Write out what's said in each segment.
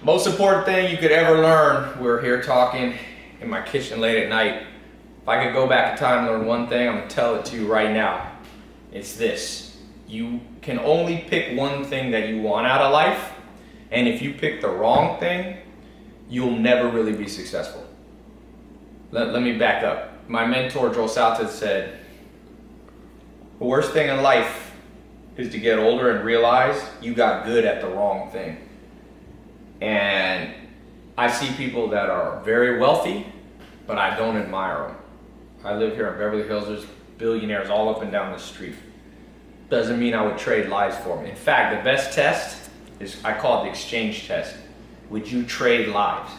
Most important thing you could ever learn, we're here talking in my kitchen late at night. If I could go back in time and learn one thing, I'm gonna tell it to you right now. It's this: you can only pick one thing that you want out of life, and if you pick the wrong thing, you'll never really be successful. Let me back up. My mentor, Joel Salted, said, the worst thing in life is to get older and realize you got good at the wrong thing. And I see people that are very wealthy, but I don't admire them. I live here in Beverly Hills. There's billionaires all up and down the street. Doesn't mean I would trade lives for them. In fact, the best test is, I call it the exchange test. Would you trade lives?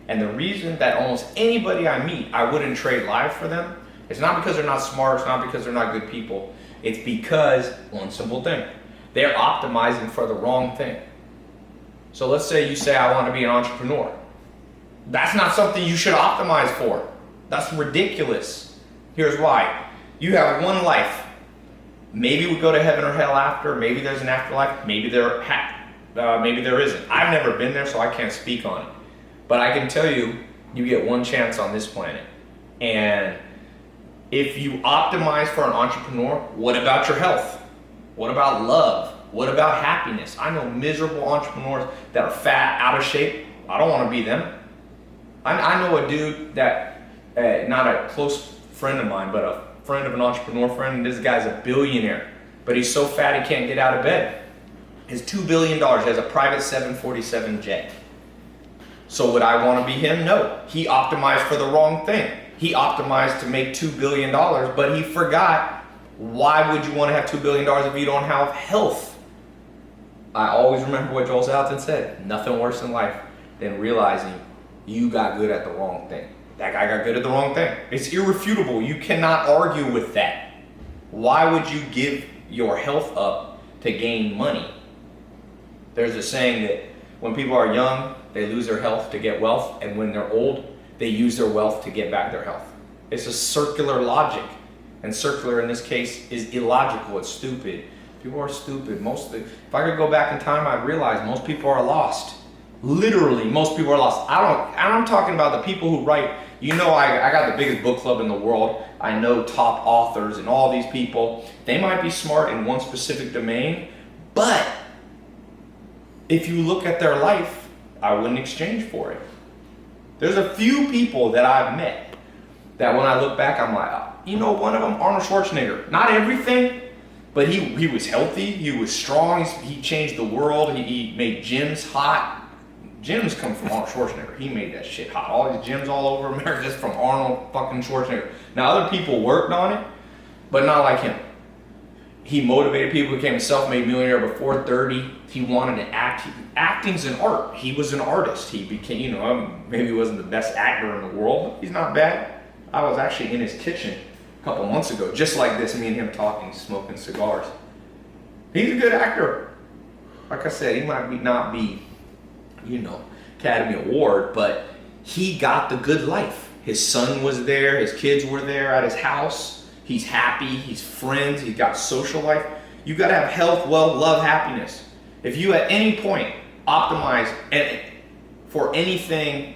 And the reason that almost anybody I meet, I wouldn't trade lives for them, it's not because they're not smart, it's not because they're not good people. It's because, one simple thing, they're optimizing for the wrong thing. So let's say you say, I want to be an entrepreneur. That's not something you should optimize for. That's ridiculous. Here's why. You have one life. Maybe we go to heaven or hell after. Maybe there's an afterlife. Maybe there isn't. I've never been there, so I can't speak on it. But I can tell you, you get one chance on this planet. And if you optimize for an entrepreneur, what about your health? What about love? What about happiness? I know miserable entrepreneurs that are fat, out of shape. I don't want to be them. I know a dude that, not a close friend of mine, but a friend of an entrepreneur friend, and this guy's a billionaire, but he's so fat he can't get out of bed. He's $2 billion, he has a private 747 jet. So would I want to be him? No. He optimized for the wrong thing. He optimized to make $2 billion, but he forgot, why would you want to have $2 billion if you don't have health? I always remember what Joel Salatin said, nothing worse in life than realizing you got good at the wrong thing. That guy got good at the wrong thing. It's irrefutable. You cannot argue with that. Why would you give your health up to gain money? There's a saying that when people are young, they lose their health to get wealth, and when they're old, they use their wealth to get back their health. It's a circular logic, and circular in this case is illogical. It's stupid. People are stupid. If I could go back in time, I'd realize most people are lost. Literally, most people are lost. I'm talking about the people who write. You know, I got the biggest book club in the world. I know top authors and all these people. They might be smart in one specific domain, but if you look at their life, I wouldn't exchange for it. There's a few people that I've met that when I look back, I'm like, you know, one of them, Arnold Schwarzenegger. Not everything, but he was healthy, he was strong, he changed the world, he made gyms hot. Gyms come from Arnold Schwarzenegger. He made that shit hot. All these gyms all over America just from Arnold fucking Schwarzenegger. Now other people worked on it, but not like him. He motivated people, became a self-made millionaire before 30. He wanted to act. Acting's an art. He was an artist. He became, you know, maybe he wasn't the best actor in the world, but he's not bad. I was actually in his kitchen a couple months ago, just like this, me and him talking, smoking cigars. He's a good actor. Like I said, he might not be, you know, Academy Award, but he got the good life. His son was there, his kids were there at his house. He's happy, he's friends, he's got social life. You gotta have health, wealth, love, happiness. If you at any point optimize for anything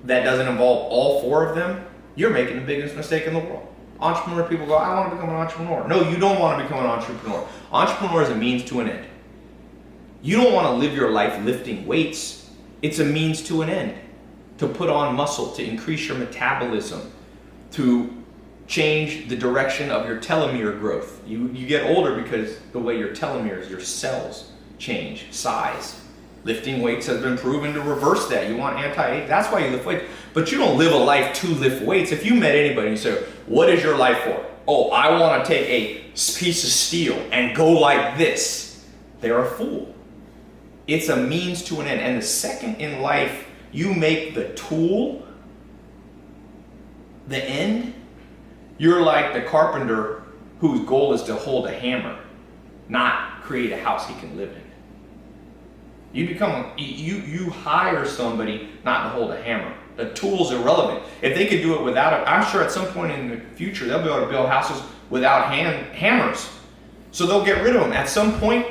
that doesn't involve all four of them, you're making the biggest mistake in the world. Entrepreneur people go, I want to become an entrepreneur. No, you don't want to become an entrepreneur. Entrepreneur is a means to an end. You don't want to live your life lifting weights. It's a means to an end. To put on muscle, to increase your metabolism, to change the direction of your telomere growth. You get older because the way your telomeres, your cells change size. Lifting weights has been proven to reverse that. You want anti-age, that's why you lift weights. But you don't live a life to lift weights. If you met anybody and you say, what is your life for? Oh, I want to take a piece of steel and go like this. They're a fool. It's a means to an end. And the second in life you make the tool the end, you're like the carpenter whose goal is to hold a hammer, not create a house he can live in. You hire somebody not to hold a hammer. The tool's irrelevant. If they could do it without it, I'm sure at some point in the future they'll be able to build houses without hammers. So they'll get rid of them. At some point,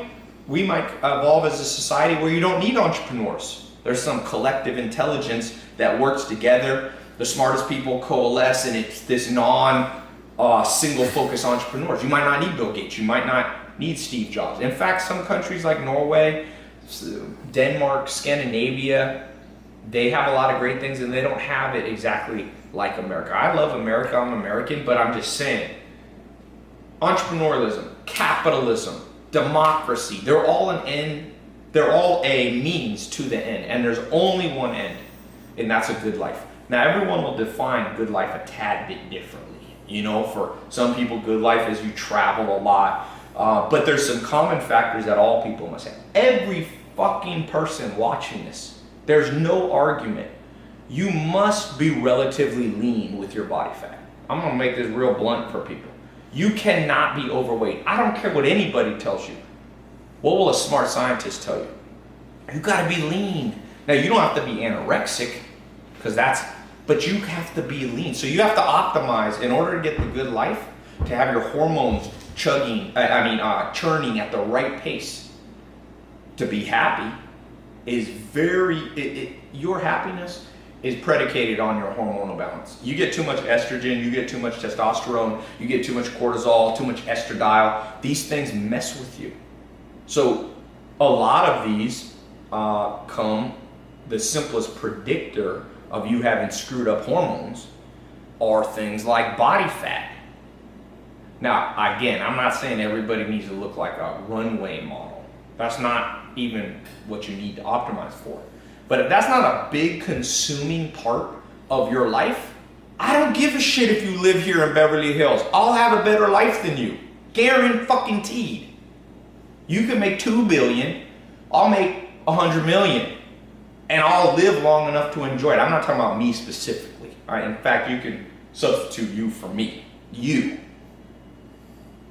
we might evolve as a society where you don't need entrepreneurs. There's some collective intelligence that works together. The smartest people coalesce, and it's this single focus entrepreneurs. You might not need Bill Gates. You might not need Steve Jobs. In fact, some countries like Norway, Denmark, Scandinavia, they have a lot of great things, and they don't have it exactly like America. I love America. I'm American, but I'm just saying, entrepreneurialism, capitalism, democracy, they're all an end. They're all a means to the end, and there's only one end, and that's a good life. Now, everyone will define good life a tad bit differently. You know, for some people, good life is you travel a lot, but there's some common factors that all people must have. Every fucking person watching this, there's no argument. You must be relatively lean with your body fat. I'm gonna make this real blunt for people. You cannot be overweight. I don't care what anybody tells you. What will a smart scientist tell you? You gotta be lean. Now, you don't have to be anorexic, but you have to be lean. So you have to optimize in order to get the good life, to have your hormones churning at the right pace. To be happy is your happiness is predicated on your hormonal balance. You get too much estrogen, you get too much testosterone, you get too much cortisol, too much estradiol. These things mess with you. So a lot of these the simplest predictor of you having screwed up hormones are things like body fat. Now, again, I'm not saying everybody needs to look like a runway model. That's not even what you need to optimize for. But if that's not a big consuming part of your life, I don't give a shit if you live here in Beverly Hills. I'll have a better life than you. Guaranteed. You can make $2 billion, I'll make $100 million. And I'll live long enough to enjoy it. I'm not talking about me specifically. All right? In fact, you can substitute you for me. You.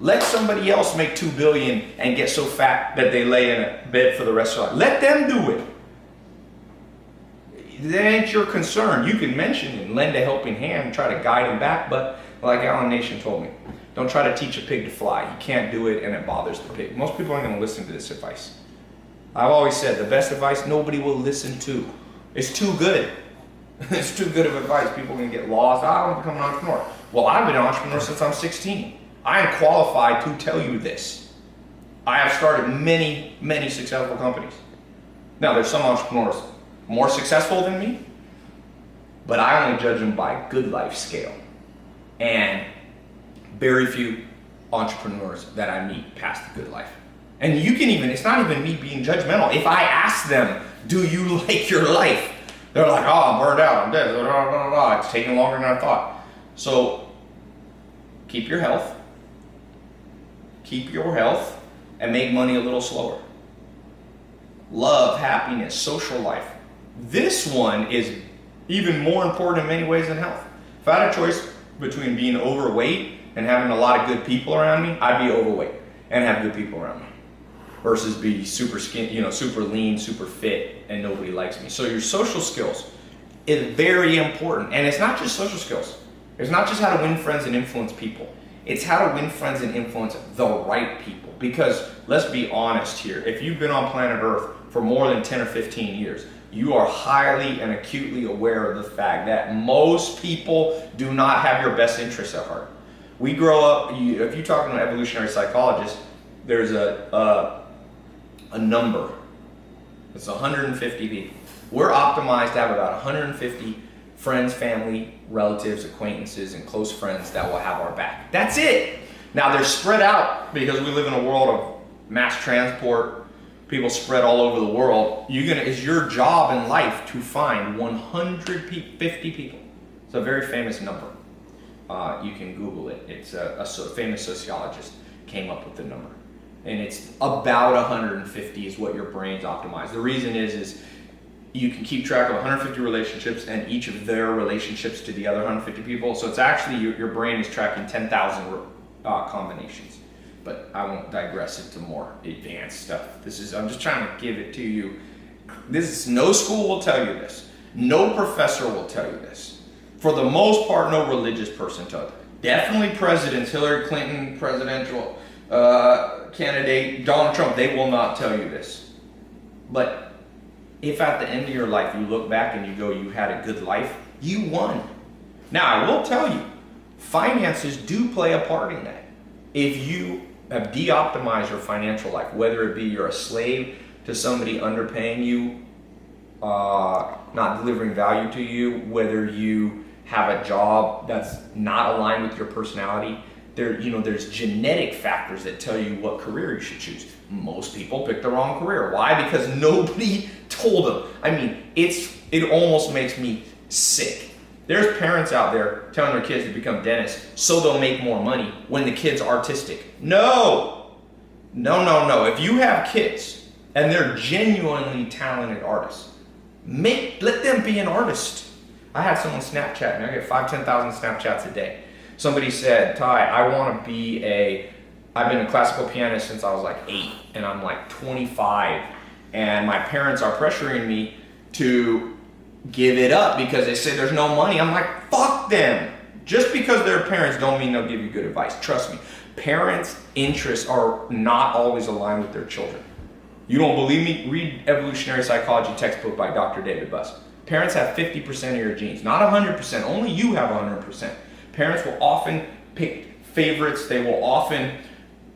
Let somebody else make $2 billion and get so fat that they lay in a bed for the rest of their life. Let them do it. That ain't your concern. You can mention and lend a helping hand and try to guide them back, but like Alan Nation told me, don't try to teach a pig to fly. You can't do it, and it bothers the pig. Most people aren't going to listen to this advice. I've always said the best advice nobody will listen to. It's too good. It's too good of advice. People are going to get lost. I want to become an entrepreneur. Well, I've been an entrepreneur since I'm 16. I am qualified to tell you this. I have started many, many successful companies. Now, there's some entrepreneurs more successful than me, but I only judge them by good life scale. And very few entrepreneurs that I meet past the good life. And you can even, it's not even me being judgmental. If I ask them, do you like your life? They're like, oh, I'm burned out, I'm dead, blah, blah, blah, blah. It's taking longer than I thought. So keep your health, and make money a little slower. Love, happiness, social life. This one is even more important in many ways than health. If I had a choice between being overweight and having a lot of good people around me, I'd be overweight and have good people around me versus be super super lean, super fit, and nobody likes me. So your social skills is very important. And it's not just social skills. It's not just how to win friends and influence people. It's how to win friends and influence the right people. Because let's be honest here, if you've been on planet Earth for more than 10 or 15 years, you are highly and acutely aware of the fact that most people do not have your best interests at heart. We grow up, if you're talking to an evolutionary psychologist, there's a number. It's 150 people. We're optimized to have about 150 friends, family, relatives, acquaintances, and close friends that will have our back. That's it. Now they're spread out because we live in a world of mass transport. People spread all over the world. It's your job in life to find 150 people. It's a very famous number. You can Google it. It's a famous sociologist came up with the number. And it's about 150 is what your brain's optimized. The reason is you can keep track of 150 relationships and each of their relationships to the other 150 people. So it's actually, your brain is tracking 10,000 combinations. But I won't digress into more advanced stuff. I'm just trying to give it to you. No school will tell you this. No professor will tell you this. For the most part, no religious person tells you. Definitely presidents, Hillary Clinton, presidential candidate, Donald Trump, they will not tell you this. But if at the end of your life you look back and you go, you had a good life, you won. Now, I will tell you, finances do play a part in that. If you have de-optimized your financial life, whether it be you're a slave to somebody underpaying you, not delivering value to you, whether you have a job that's not aligned with your personality, there's genetic factors that tell you what career you should choose. Most people pick the wrong career. Why? Because nobody told them. I mean, it almost makes me sick. There's parents out there telling their kids to become dentists so they'll make more money when the kid's artistic. No. If you have kids and they're genuinely talented artists, let them be an artist. I had someone Snapchat me. I get 5,000, 10,000 Snapchats a day. Somebody said, Tai, I've been a classical pianist since I was like 8 and I'm like 25 and my parents are pressuring me to give it up because they say there's no money. I'm like, fuck them. Just because they're parents don't mean they'll give you good advice. Trust me. Parents' interests are not always aligned with their children. You don't believe me? Read Evolutionary Psychology textbook by Dr. David Buss. Parents have 50% of your genes, not 100%. Only you have 100%. Parents will often pick favorites. They will often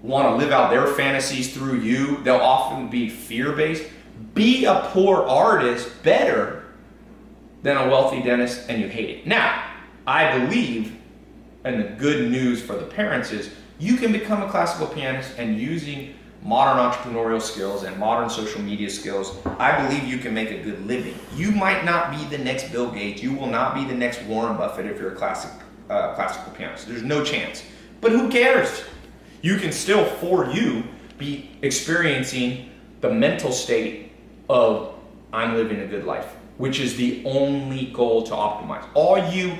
want to live out their fantasies through you. They'll often be fear-based. Be a poor artist better than a wealthy dentist and you hate it. Now, I believe, and the good news for the parents is, you can become a classical pianist and using modern entrepreneurial skills and modern social media skills, I believe you can make a good living. You might not be the next Bill Gates. You will not be the next Warren Buffett if you're a classical pianist. There's no chance. But who cares? You can still, for you, be experiencing the mental state of I'm living a good life, which is the only goal to optimize. All you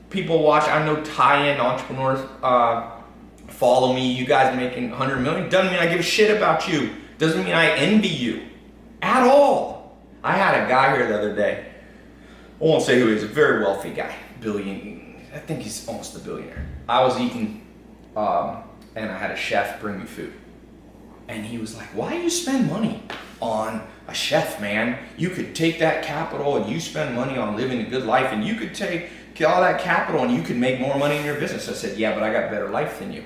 people watch, I know tie-in entrepreneurs, follow me, you guys making 100 million, doesn't mean I give a shit about you. Doesn't mean I envy you at all. I had a guy here the other day, I won't say who he is, a very wealthy guy, I think he's almost a billionaire. I was eating, and I had a chef bring me food. And he was like, why do you spend money on a chef, man? You could take that capital and you spend money on living a good life and you could take all that capital and you could make more money in your business. I said, yeah, but I got a better life than you.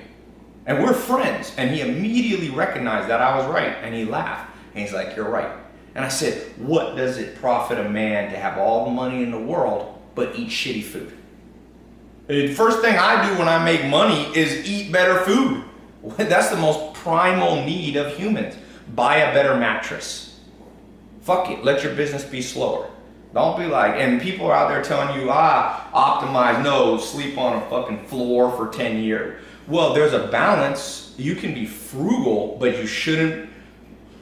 And we're friends. And he immediately recognized that I was right. And he laughed. And he's like, you're right. And I said, what does it profit a man to have all the money in the world but eat shitty food? The first thing I do when I make money is eat better food. That's the most primal need of humans. Buy a better mattress. Fuck it. Let your business be slower. Don't be like, and people are out there telling you, optimize, no, sleep on a fucking floor for 10 years. Well, there's a balance. You can be frugal, but you shouldn't.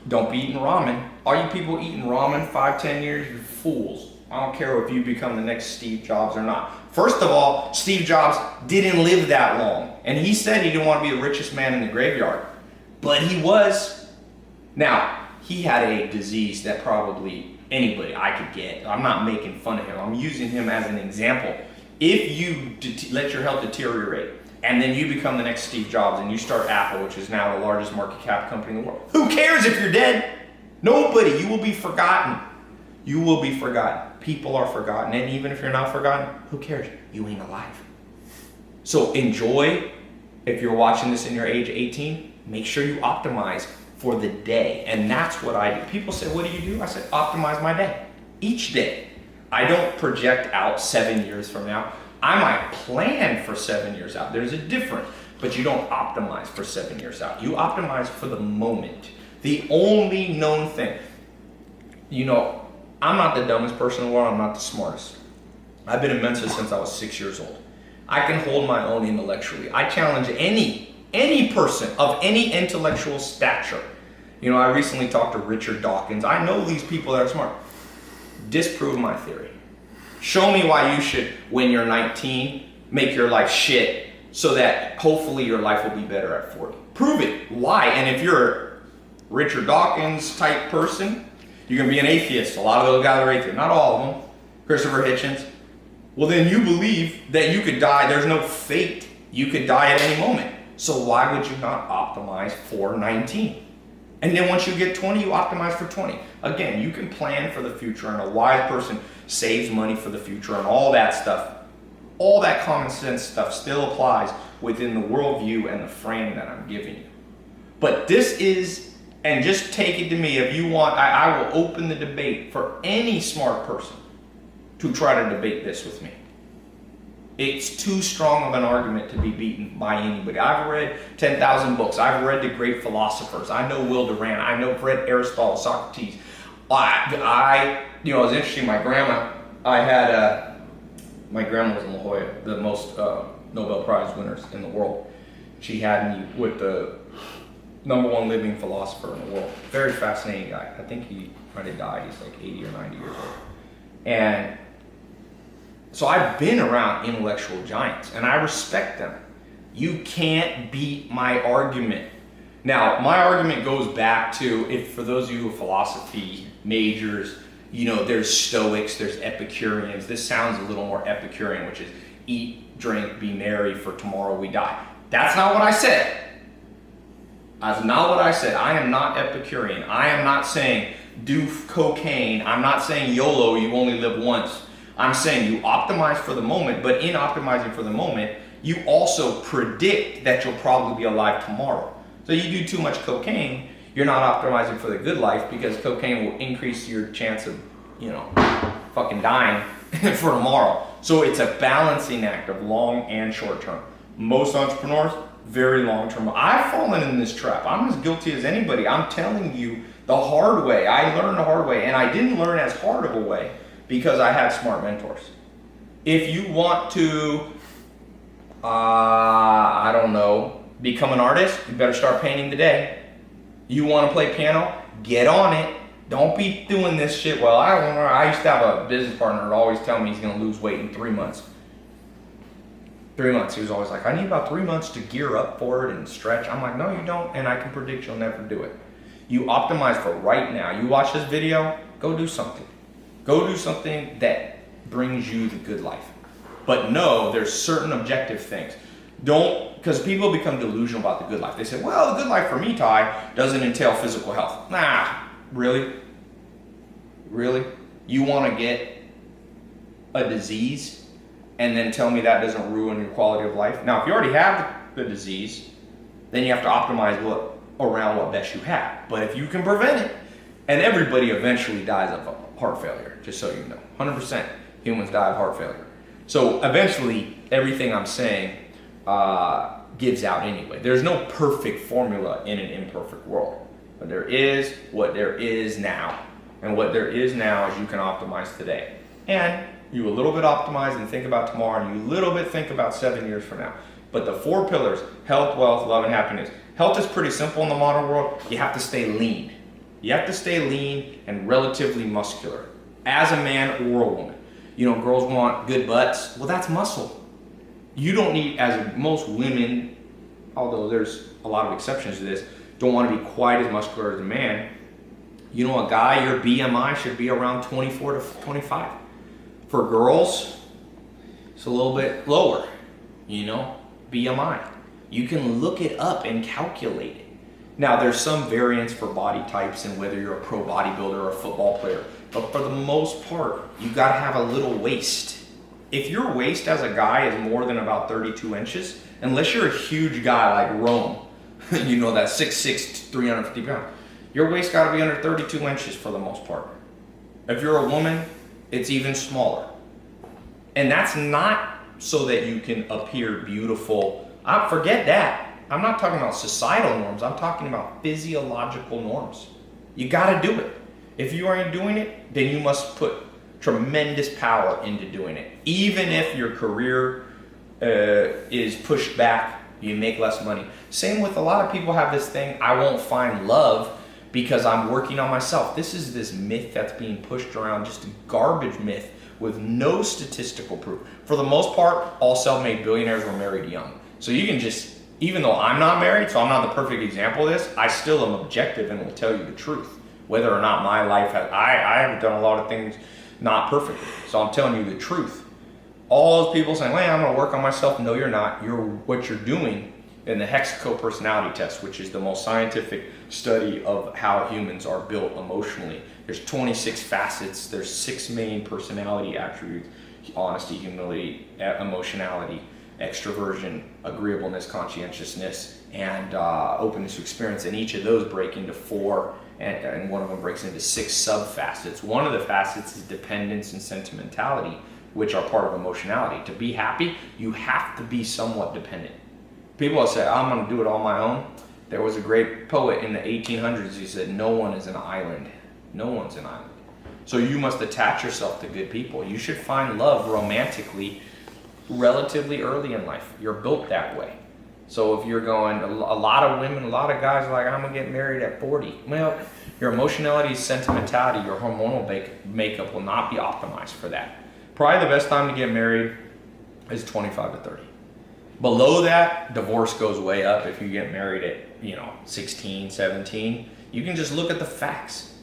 Don't be eating ramen. All you people eating ramen 5-10 years, you're fools. I don't care if you become the next Steve Jobs or not. First of all, Steve Jobs didn't live that long. And he said he didn't want to be the richest man in the graveyard. But he was. Now, he had a disease that probably anybody I could get. I'm not making fun of him. I'm using him as an example. If you let your health deteriorate, and then you become the next Steve Jobs and you start Apple, which is now the largest market cap company in the world. Who cares if you're dead? Nobody. You will be forgotten. You will be forgotten. People are forgotten. And even if you're not forgotten, who cares? You ain't alive. So enjoy. If you're watching this in your age 18, make sure you optimize for the day. And that's what I do. People say, what do? I said, optimize my day. Each day. I don't project out 7 years from now. I might plan for 7 years out. There's a difference, but you don't optimize for 7 years out. You optimize for the moment. The only known thing. I'm not the dumbest person in the world. I'm not the smartest. I've been in Mensa since I was 6 years old. I can hold my own intellectually. I challenge any person of any intellectual stature. I recently talked to Richard Dawkins. I know these people that are smart. Disprove my theory. Show me why you should, when you're 19, make your life shit so that hopefully your life will be better at 40. Prove it. Why? And if you're a Richard Dawkins type person, you're going to be an atheist. A lot of those guys are atheists. Not all of them. Christopher Hitchens. Well, then you believe that you could die. There's no fate. You could die at any moment. So why would you not optimize for 19? And then once you get 20, you optimize for 20. Again, you can plan for the future, and a wise person saves money for the future and all that stuff. All that common sense stuff still applies within the worldview and the frame that I'm giving you. But this is, and just take it to me if you want, I will open the debate for any smart person to try to debate this with me. It's too strong of an argument to be beaten by anybody. I've read 10,000 books. I've read the great philosophers. I know Will Durant. I've read Aristotle, Socrates. It was interesting. My grandma was in La Jolla, the most Nobel Prize winners in the world. She had me with the #1 living philosopher in the world. Very fascinating guy. I think he might have died. He's like 80 or 90 years old. And so I've been around intellectual giants, and I respect them. You can't beat my argument. Now, my argument goes back to, if for those of you who are philosophy majors, there's Stoics, there's Epicureans. This sounds a little more Epicurean, which is eat, drink, be merry, for tomorrow we die. That's not what I said. That's not what I said. I am not Epicurean. I am not saying do cocaine. I'm not saying YOLO, you only live once. I'm saying you optimize for the moment, but in optimizing for the moment, you also predict that you'll probably be alive tomorrow. So you do too much cocaine, you're not optimizing for the good life, because cocaine will increase your chance of, fucking dying for tomorrow. So it's a balancing act of long and short term. Most entrepreneurs, very long term. I've fallen in this trap. I'm as guilty as anybody. I'm telling you the hard way. I learned the hard way, and I didn't learn as hard of a way, because I had smart mentors. If you want to, become an artist, you better start painting today. You want to play piano? Get on it. Don't be doing this shit. Well, I used to have a business partner that always tell me he's going to lose weight in 3 months. 3 months. He was always like, I need about 3 months to gear up for it and stretch. I'm like, no, you don't, and I can predict you'll never do it. You optimize for right now. You watch this video, go do something. Go do something that brings you the good life. But no, there's certain objective things. Because people become delusional about the good life. They say, well, the good life for me, Tai, doesn't entail physical health. Nah, really? Really? You want to get a disease and then tell me that doesn't ruin your quality of life? Now, if you already have the disease, then you have to optimize around what best you have. But if you can prevent it, and everybody eventually dies of heart failure, just so you know. 100% humans die of heart failure. So eventually, everything I'm saying gives out anyway. There's no perfect formula in an imperfect world. But there is what there is now. And what there is now is you can optimize today. And you a little bit optimize and think about tomorrow, and you a little bit think about 7 years from now. But the 4 pillars, health, wealth, love, and happiness. Health is pretty simple in the modern world. You have to stay lean. You have to stay lean and relatively muscular as a man or a woman. Girls want good butts. Well, that's muscle. You don't need, as most women, although there's a lot of exceptions to this, don't want to be quite as muscular as a man. A guy, your BMI should be around 24 to 25. For girls, it's a little bit lower, BMI. You can look it up and calculate it. Now, there's some variance for body types and whether you're a pro bodybuilder or a football player, but for the most part, you gotta have a little waist. If your waist as a guy is more than about 32 inches, unless you're a huge guy like Rome, that's 6'6", 350 pounds, your waist gotta be under 32 inches for the most part. If you're a woman, it's even smaller. And that's not so that you can appear beautiful. Forget that. I'm not talking about societal norms. I'm talking about physiological norms. You got to do it. If you aren't doing it, then you must put tremendous power into doing it. Even if your career is pushed back, you make less money. Same with a lot of people have this thing, I won't find love because I'm working on myself. This is this myth that's being pushed around, just a garbage myth with no statistical proof. For the most part, all self-made billionaires were married young. So you can just, even though I'm not married, so I'm not the perfect example of this, I still am objective and will tell you the truth. Whether or not my life has, I haven't done a lot of things not perfectly. So I'm telling you the truth. All those people saying, well, I'm gonna work on myself. No, you're not. What you're doing in the Hexaco personality test, which is the most scientific study of how humans are built emotionally. There's 26 facets. There's 6 main personality attributes: honesty, humility, emotionality, extroversion, agreeableness, conscientiousness, and openness to experience. And each of those break into 4, and one of them breaks into 6 sub-facets. One of the facets is dependence and sentimentality, which are part of emotionality. To be happy, you have to be somewhat dependent. People will say, I'm going to do it on my own. There was a great poet in the 1800s who said, no one is an island. No one's an island. So you must attach yourself to good people. You should find love romantically relatively early in life. You're built that way. So if you're going, a lot of women, a lot of guys are like, I'm going to get married at 40. Well, your emotionality, sentimentality, your hormonal makeup will not be optimized for that. Probably the best time to get married is 25 to 30. Below that, divorce goes way up if you get married at 16, 17. You can just look at the facts.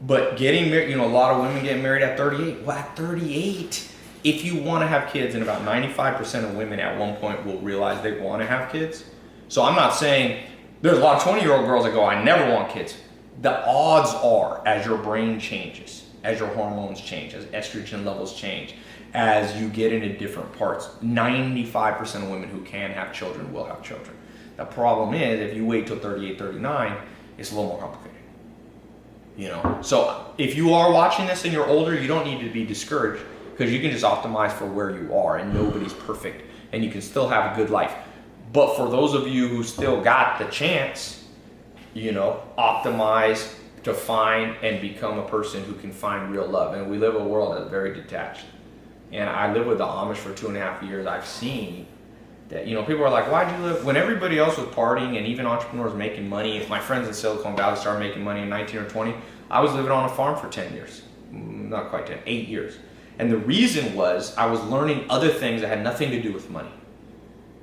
But getting married, a lot of women get married at 38. Well, at 38, if you want to have kids, and about 95% of women at one point will realize they want to have kids. So I'm not saying, there's a lot of 20-year-old girls that go, I never want kids. The odds are, as your brain changes, as your hormones change, as estrogen levels change, as you get into different parts, 95% of women who can have children will have children. The problem is, if you wait till 38, 39, it's a little more complicated. So if you are watching this and you're older, you don't need to be discouraged, because you can just optimize for where you are, and nobody's perfect, and you can still have a good life. But for those of you who still got the chance, optimize to find and become a person who can find real love. And we live in a world that's very detached. And I lived with the Amish for 2.5 years. I've seen that, people are like, why'd you live? When everybody else was partying and even entrepreneurs making money, my friends in Silicon Valley started making money in 19 or 20, I was living on a farm for 10 years. Not quite 10, 8 years. And the reason was I was learning other things that had nothing to do with money.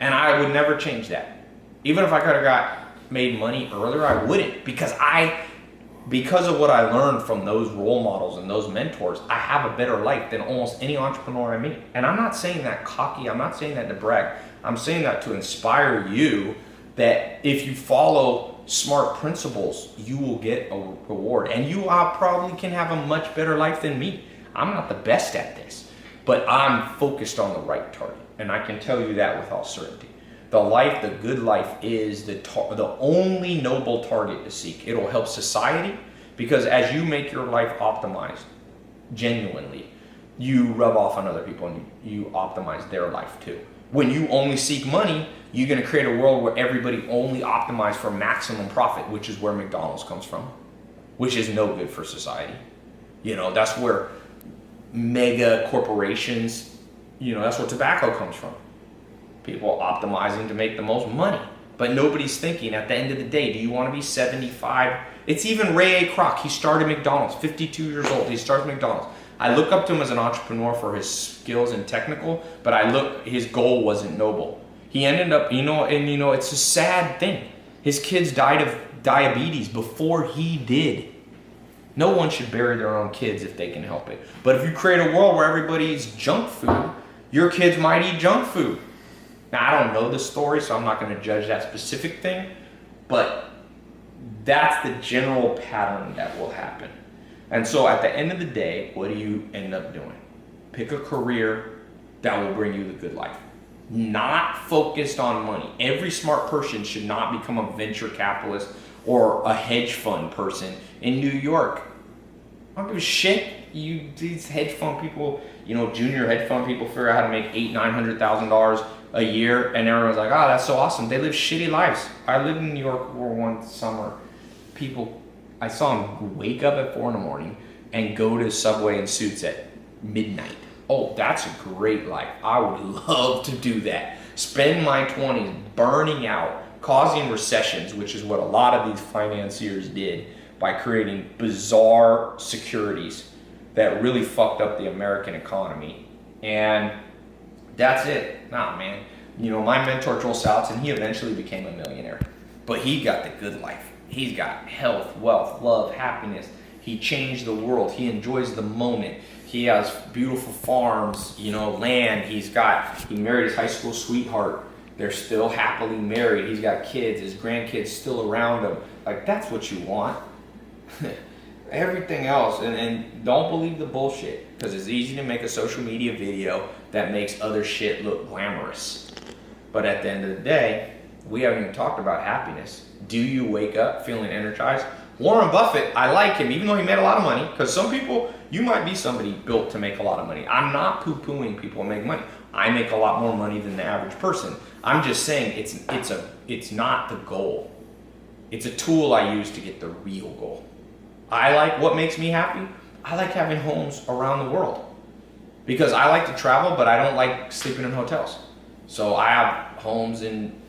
And I would never change that. Even if I could have made money earlier, I wouldn't, because of what I learned from those role models and those mentors, I have a better life than almost any entrepreneur I meet. And I'm not saying that cocky, I'm not saying that to brag. I'm saying that to inspire you that if you follow smart principles, you will get a reward. And you probably can have a much better life than me. I'm not the best at this, but I'm focused on the right target. And I can tell you that with all certainty. The good life is the only noble target to seek. It'll help society, because as you make your life optimized, genuinely, you rub off on other people and you optimize their life too. When you only seek money, you're going to create a world where everybody only optimizes for maximum profit, which is where McDonald's comes from, which is no good for society. That's where mega corporations, that's where tobacco comes from. People optimizing to make the most money. But nobody's thinking, at the end of the day, do you want to be 75? It's even Ray A. Kroc. He started McDonald's, 52 years old. He started McDonald's. I look up to him as an entrepreneur for his skills and technical, but his goal wasn't noble. He ended up, it's a sad thing. His kids died of diabetes before he did. No one should bury their own kids if they can help it. But if you create a world where everybody eats junk food, your kids might eat junk food. Now, I don't know the story, so I'm not going to judge that specific thing, but that's the general pattern that will happen. And so at the end of the day, what do you end up doing? Pick a career that will bring you the good life. Not focused on money. Every smart person should not become a venture capitalist or a hedge fund person in New York. I don't give a shit. These hedge fund people, junior hedge fund people figure out how to make $800,000-$900,000 a year, and everyone's like, oh, that's so awesome. They live shitty lives. I lived in New York one summer. I saw them wake up at 4 a.m. and go to Subway in suits at midnight. Oh, that's a great life. I would love to do that. Spend my 20s burning out, causing recessions, which is what a lot of these financiers did by creating bizarre securities that really fucked up the American economy. And that's it. Nah, man. My mentor, Joel Salatin, he eventually became a millionaire. But he got the good life. He's got health, wealth, love, happiness. He changed the world. He enjoys the moment. He has beautiful farms, land. He married his high school sweetheart. They're still happily married. He's got kids. His grandkids still around him. Like, that's what you want. Everything else, and don't believe the bullshit, because it's easy to make a social media video that makes other shit look glamorous. But at the end of the day, we haven't even talked about happiness. Do you wake up feeling energized? Warren Buffett, I like him, even though he made a lot of money, because some people, you might be somebody built to make a lot of money. I'm not poo-pooing people who make money. I make a lot more money than the average person. I'm just saying it's not the goal. It's a tool I use to get the real goal. I like what makes me happy. I like having homes around the world because I like to travel, but I don't like sleeping in hotels. So I have homes in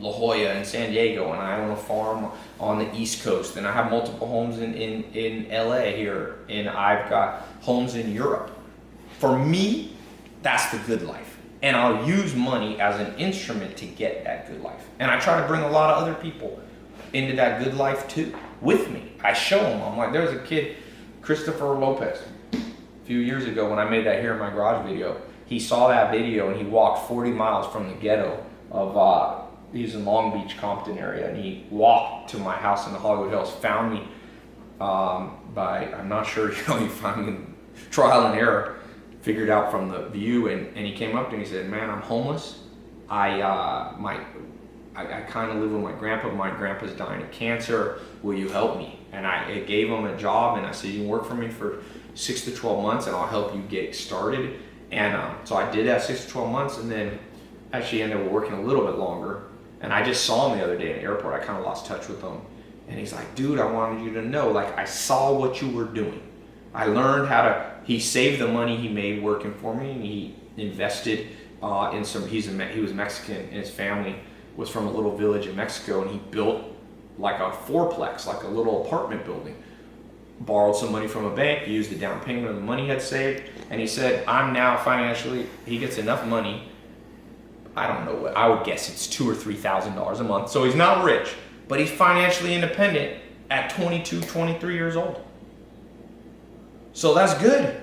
La Jolla and San Diego, and I own a farm on the East Coast, and I have multiple homes in LA here, and I've got homes in Europe. For me, that's the good life. And I'll use money as an instrument to get that good life. And I try to bring a lot of other people into that good life too, with me. I show them. I'm like, there's a kid, Christopher Lopez, a few years ago when I made that Here in My Garage video. He saw that video and he walked 40 miles from the ghetto of, he's in Long Beach, Compton area, and he walked to my house in the Hollywood Hills, found me I'm not sure, he found me trial and error, figured out from the view, and he came up to me and he said, man, I'm homeless. I kind of live with my grandpa. My grandpa's dying of cancer. Will you help me? And I gave him a job, and I said, you can work for me for 6 to 12 months, and I'll help you get started. And so I did that 6 to 12 months, and then actually ended up working a little bit longer. And I just saw him the other day in the airport. I kind of lost touch with him. And he's like, dude, I wanted you to know, like, I saw what you were doing. I learned how to, he saved the money he made working for me, and he invested in some, he was Mexican, and his family was from a little village in Mexico, and he built like a fourplex, like a little apartment building. Borrowed some money from a bank, used the down payment of the money he had saved, and he said, I'm now financially, he gets enough money, I don't know what, I would guess it's $2,000 or $3,000 a month, so he's not rich, but he's financially independent at 22, 23 years old. So that's good.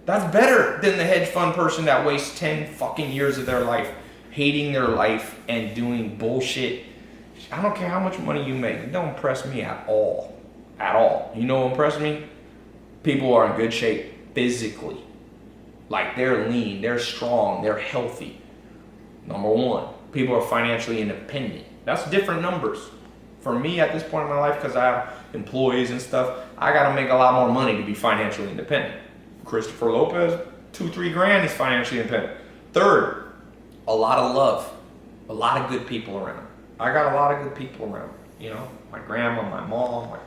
That's better than the hedge fund person that wastes 10 fucking years of their life hating their life and doing bullshit. I don't care how much money you make. It don't impress me at all. At all. You know what impresses me? People are in good shape physically. Like, they're lean, they're strong, they're healthy. Number one, people are financially independent. That's different numbers. For me at this point in my life, because I have employees and stuff, I gotta make a lot more money to be financially independent. Christopher Lopez, $2-3 grand, he's financially independent. Third, a lot of love, a lot of good people around. I got a lot of good people around. You know, my grandma, my mom,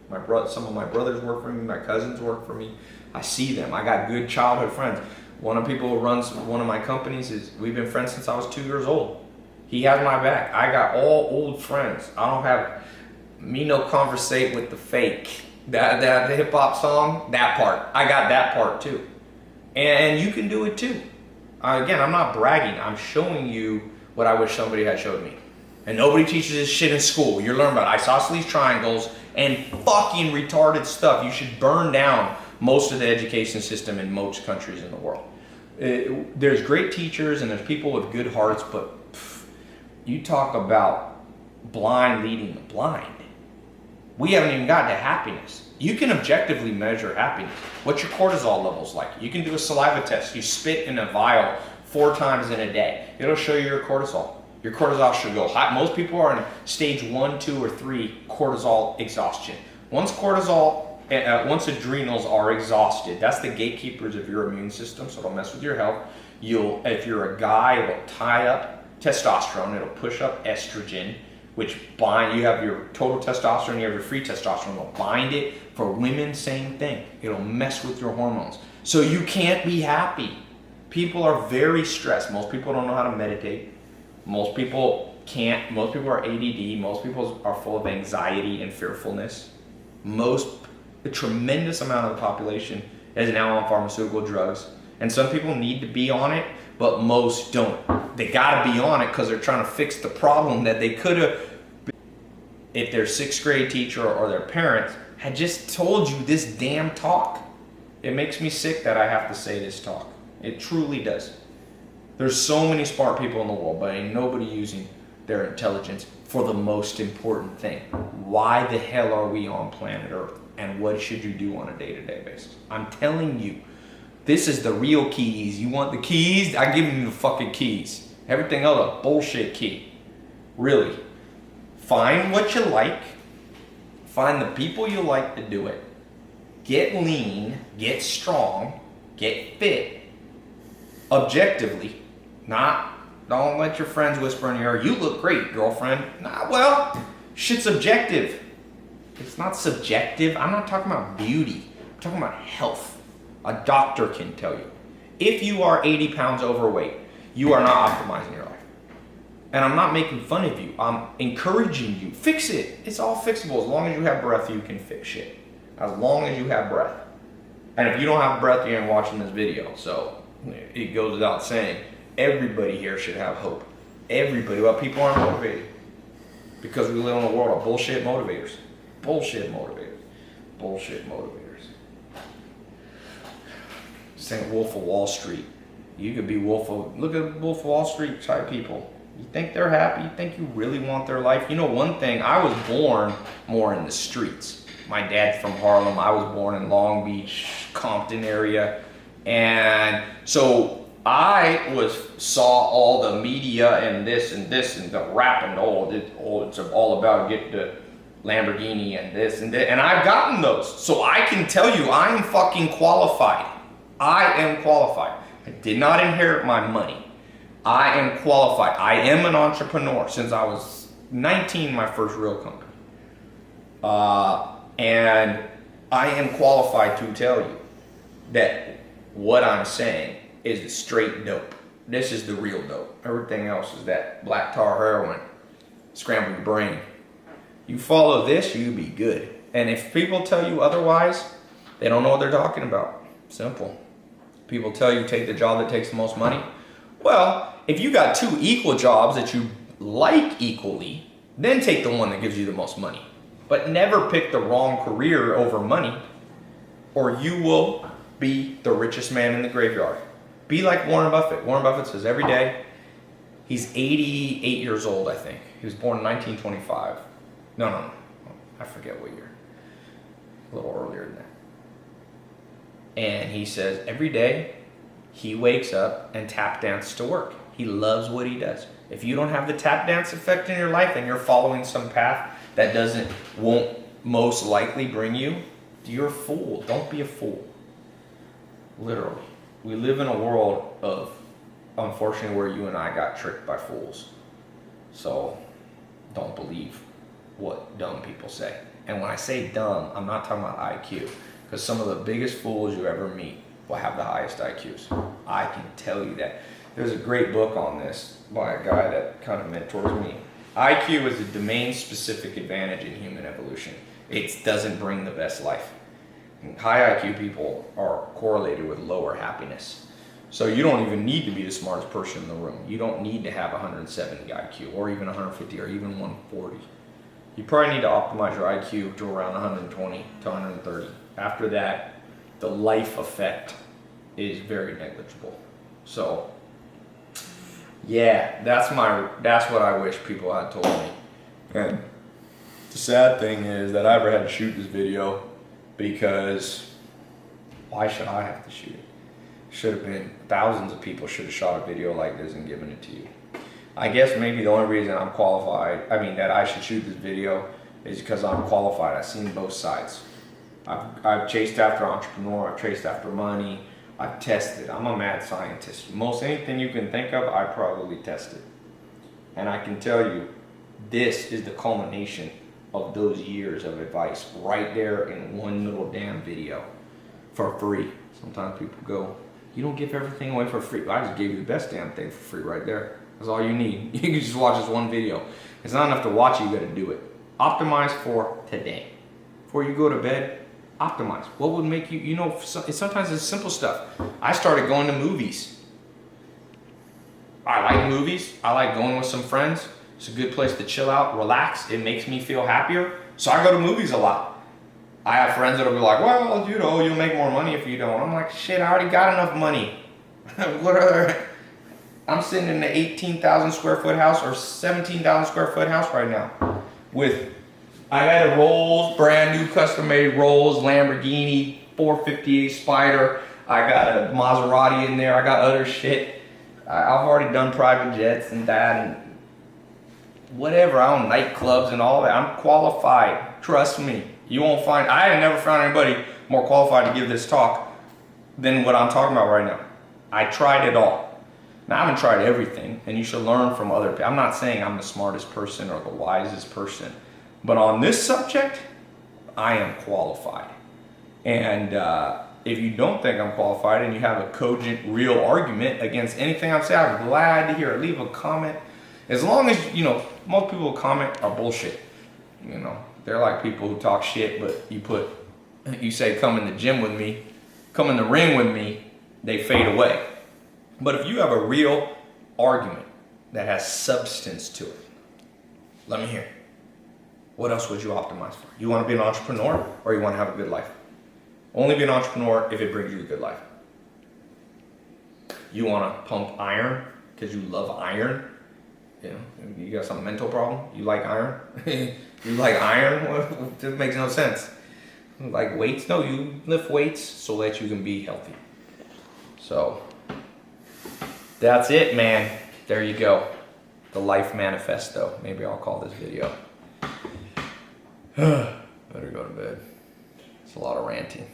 my brother. Some of my brothers work for me. My cousins work for me. I see them. I got good childhood friends. One of the people who runs one of my companies we've been friends since I was 2 years old. He has my back. I got all old friends. I don't have me no conversate with the fake. That the hip hop song, that part. I got that part too. And you can do it too. Again, I'm not bragging. I'm showing you what I wish somebody had showed me. And nobody teaches this shit in school. You learn about isosceles triangles and fucking retarded stuff. You should burn down most of the education system in most countries in the world. There's great teachers and there's people with good hearts, but you talk about blind leading the blind. We haven't even gotten to happiness. You can objectively measure happiness. What's your cortisol levels like? You can do a saliva test. You spit in a vial 4 times in a day. It'll show you your cortisol. Your cortisol should go high. Most people are in stage 1, 2, or 3 cortisol exhaustion. Once adrenals are exhausted, that's the gatekeepers of your immune system, so it'll mess with your health. If you're a guy, it'll tie up testosterone, it'll push up estrogen, which you have your total testosterone, you have your free testosterone, it'll bind it. For women, same thing. It'll mess with your hormones. So you can't be happy. People are very stressed. Most people don't know how to meditate. Most people can't. Most people are ADD. Most people are full of anxiety and fearfulness. A tremendous amount of the population is now on pharmaceutical drugs. And some people need to be on it, but most don't. They gotta be on it because they're trying to fix the problem that they could have, if their 6th grade teacher or their parents had just told you this damn talk. It makes me sick that I have to say this talk. It truly does. There's so many smart people in the world, but ain't nobody using their intelligence for the most important thing. Why the hell are we on planet Earth? And what should you do on a day-to-day basis? I'm telling you, this is the real keys. You want the keys? I give you the fucking keys. Everything else a bullshit key. Really. Find what you like. Find the people you like to do it. Get lean, get strong, get fit. Objectively. Don't let your friends whisper in your ear, you look great, girlfriend. Nah, well, shit's objective. It's not subjective. I'm not talking about beauty. I'm talking about health. A doctor can tell you. If you are 80 pounds overweight, you are not optimizing your life. And I'm not making fun of you. I'm encouraging you. Fix it. It's all fixable. As long as you have breath, you can fix shit. As long as you have breath. And if you don't have breath, you ain't watching this video. So it goes without saying, everybody here should have hope. Everybody. Well, people aren't motivated. Because we live in a world of bullshit motivators. Bullshit motivators. Bullshit motivators. Saying Wolf of Wall Street. You could be look at Wolf of Wall Street type people. You think they're happy? You think you really want their life? You know one thing, I was born more in the streets. My dad's from Harlem. I was born in Long Beach, Compton area. And so I saw all the media and this and the rap and it's all about get the Lamborghini and this and that. And I've gotten those. So I can tell you I am fucking qualified. I am qualified. I did not inherit my money. I am qualified. I am an entrepreneur since I was 19, my first real company. And I am qualified to tell you that what I'm saying is the straight dope. This is the real dope. Everything else is that black tar heroin, scramble your brain. You follow this, you be good. And if people tell you otherwise, they don't know what they're talking about. Simple. People tell you take the job that takes the most money. Well, if you got two equal jobs that you like equally, then take the one that gives you the most money. But never pick the wrong career over money, or you will be the richest man in the graveyard. Be like Warren Buffett. Warren Buffett says every day, he's 88 years old, I think. He was born in 1925. No. I forget what year. A little earlier than that. And he says every day, he wakes up and tap dances to work. He loves what he does. If you don't have the tap dance effect in your life and you're following some path that won't most likely bring you, you're a fool. Don't be a fool. Literally. We live in a world of, unfortunately, where you and I got tricked by fools. So don't believe what dumb people say. And when I say dumb, I'm not talking about IQ. Because some of the biggest fools you ever meet will have the highest IQs. I can tell you that. There's a great book on this by a guy that kind of mentors me. IQ is a domain-specific advantage in human evolution. It doesn't bring the best life. And high IQ people are correlated with lower happiness. So you don't even need to be the smartest person in the room. You don't need to have 170 IQ or even 150 or even 140. You probably need to optimize your IQ to around 120 to 130. After that, the life effect is very negligible. So, yeah, that's what I wish people had told me. And the sad thing is that I ever had to shoot this video because why should I have to shoot it? Should have been thousands of people should have shot a video like this and given it to you. I guess maybe the only reason I'm qualified, that I should shoot this video is because I'm qualified. I've seen both sides. I've chased after entrepreneur, I've chased after money, I've tested. I'm a mad scientist. Most anything you can think of, I probably tested. And I can tell you, this is the culmination of those years of advice right there in one little damn video for free. Sometimes people go, you don't give everything away for free. I just gave you the best damn thing for free right there. That's all you need. You can just watch this one video. It's not enough to watch it, you gotta do it. Optimize for today. Before you go to bed, optimize. What would make you, sometimes it's simple stuff. I started going to movies. I like movies. I like going with some friends. It's a good place to chill out, relax. It makes me feel happier. So I go to movies a lot. I have friends that'll be like, well, you'll make more money if you don't. I'm like, shit, I already got enough money. I'm sitting in an 18,000 square foot house or 17,000 square foot house right now with, I got a Rolls, brand new custom made Rolls, Lamborghini, 458 Spider. I got a Maserati in there. I got other shit. I've already done private jets and that and whatever. I own nightclubs and all that. I'm qualified. Trust me. You won't find, I have never found anybody more qualified to give this talk than what I'm talking about right now. I tried it all. Now, I haven't tried everything, and you should learn from other people. I'm not saying I'm the smartest person or the wisest person, but on this subject, I am qualified. And if you don't think I'm qualified and you have a cogent, real argument against anything I'm saying, I'm glad to hear it. Leave a comment. As long as, you know, most people who comment are bullshit. You know, they're like people who talk shit, but you say, come in the gym with me, come in the ring with me, they fade away. But if you have a real argument that has substance to it, let me hear it. What else would you optimize for? You want to be an entrepreneur or you want to have a good life? Only be an entrepreneur if it brings you a good life. You want to pump iron because you love iron? You know, you got some mental problem? You like iron? You like iron? Well, it makes no sense. Like weights? No, you lift weights so that you can be healthy. So, that's it, man. There you go. The Life Manifesto. Maybe I'll call this video. Better go to bed. It's a lot of ranting.